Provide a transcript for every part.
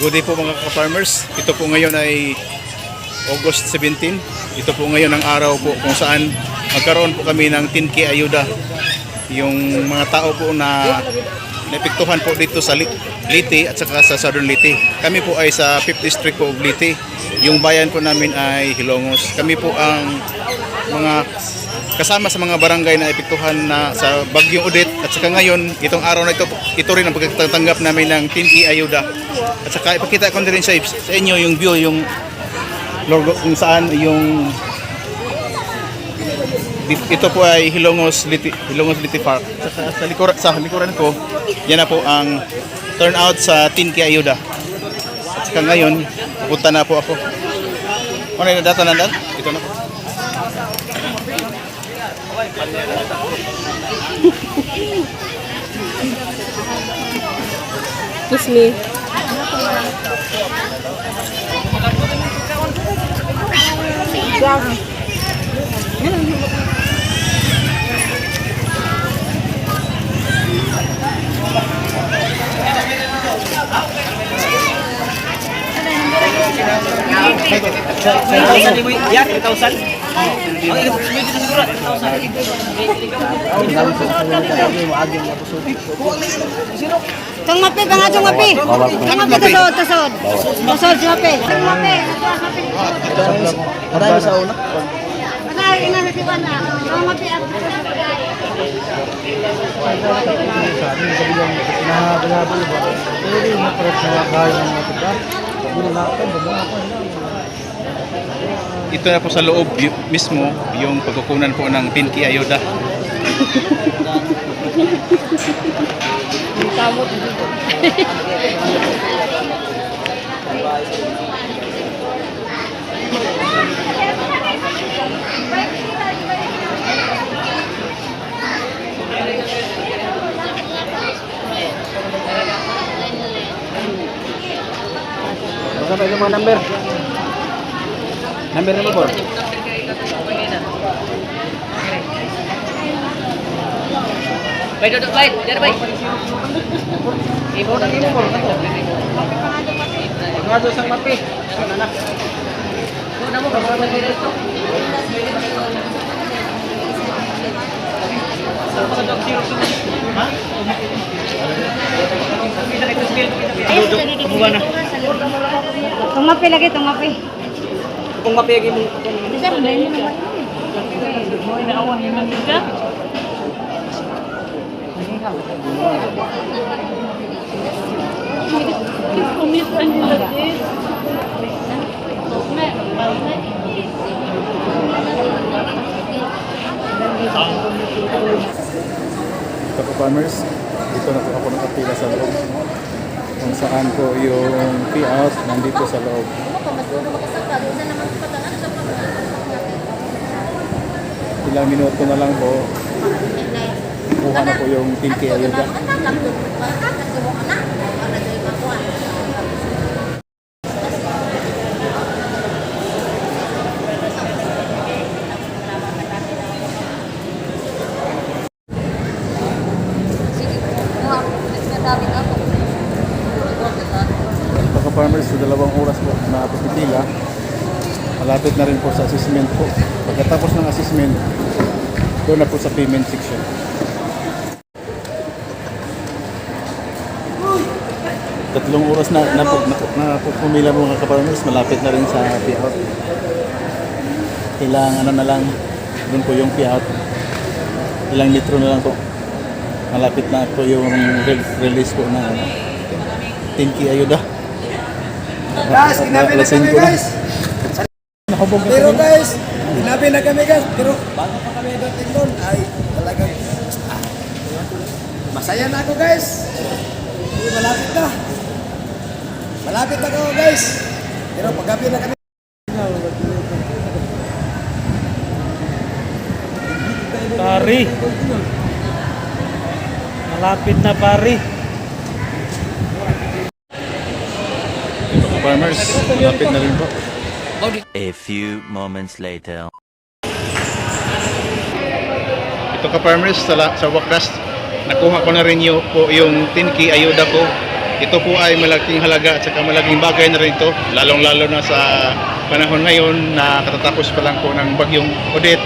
Good day po mga ka-farmers. Ito po ngayon ay August 17. Ito po ngayon ang araw po kung saan magkaroon po kami ng 10K ayuda. Yung mga tao po na naepektuhan po dito sa Leyte at saka sa Southern Leyte. Kami po ay sa 5th District po of Leyte. Yung bayan po namin ay Hilongos. Kami po ang mga kasama sa mga barangay na epektuhan na sa Bagyong Odette. At saka ngayon, itong araw na ito rin ang pagtatanggap namin ng 10K ayuda. At saka ipakita ko din sa inyo yung view, yung logo kung saan yung ito po ay Hilongos Leyte Park. Sa likuran ko, yan na po ang turnout sa 10K ayuda. At saka ngayon, pupunta na po ako. Ano yung data nandan? Ito na po. Kiss me. Tung mapi pa nga tung mapi. Tung mapi tusod. Tusod si mapi. Tung mapi. Marami sa una. Patay ina na si Bana. Tung mapi at Ito na po sa loob mismo yung pagkukunan po ng 10K ayuda. Basta yung mga number. Number naman po. Bay, duduk bay. Jangan bay. Ibu nak ibu po. Mga doon sa mapi. Ano na? Ibu namo berapa bay dito? tung mapi lagi tung mapi. Kung mapi mo. Bisa beli ni naman. Mau ini awak yang juga. Ito po farmers, dito na po ako nakapila sa loob. Kung saan po yung payout nandito sa loob. Ilang minuto na lang po, kuha na po yung 10K ayuda. Farmers, sa 2 oras po na pipila, malapit na rin po sa assessment po. Pagkatapos ng assessment, doon na po sa payment section. Tatlong oras na pumila po mga ka-farmers, malapit na rin sa payout. Ilang ano na lang, doon po yung payout. Ilang litro na lang po. Malapit na po yung release po na 10K ayuda. Guys, ginabi na kami guys. Pero guys, ginabi na kami guys. Pero bago pa kami dating doon, ay talagang masaya na ako guys. Malapit na. Malapit na ako guys. Pero paggabi na kami. Pari. Malapit na pari. Farmers, malapit na rin po. A few moments later. Ito ka farmers, sa wakas, nakuha ko na rin po yung 10K ayuda ko. ito po ay malaking halaga at saka malaking bagay na rin ito, lalong-lalo na sa panahon ngayon na katatapos pa lang po ng bagyong Odette.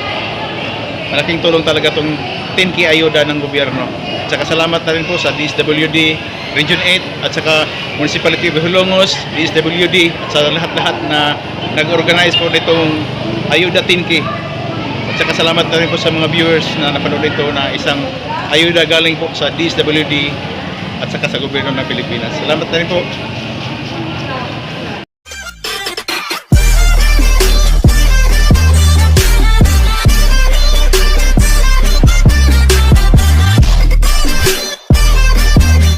Malaking tulong talaga itong 10K ayuda ng gobyerno. At saka salamat na rin po sa DSWD Region 8 at saka Municipality of Hilongos, DSWD at sa lahat-lahat na nag-organize po nitong ayuda 10K. At saka salamat na rin po sa mga viewers na napanood ito na isang ayuda galing po sa DSWD at saka sa gobyerno ng Pilipinas. Salamat na rin po.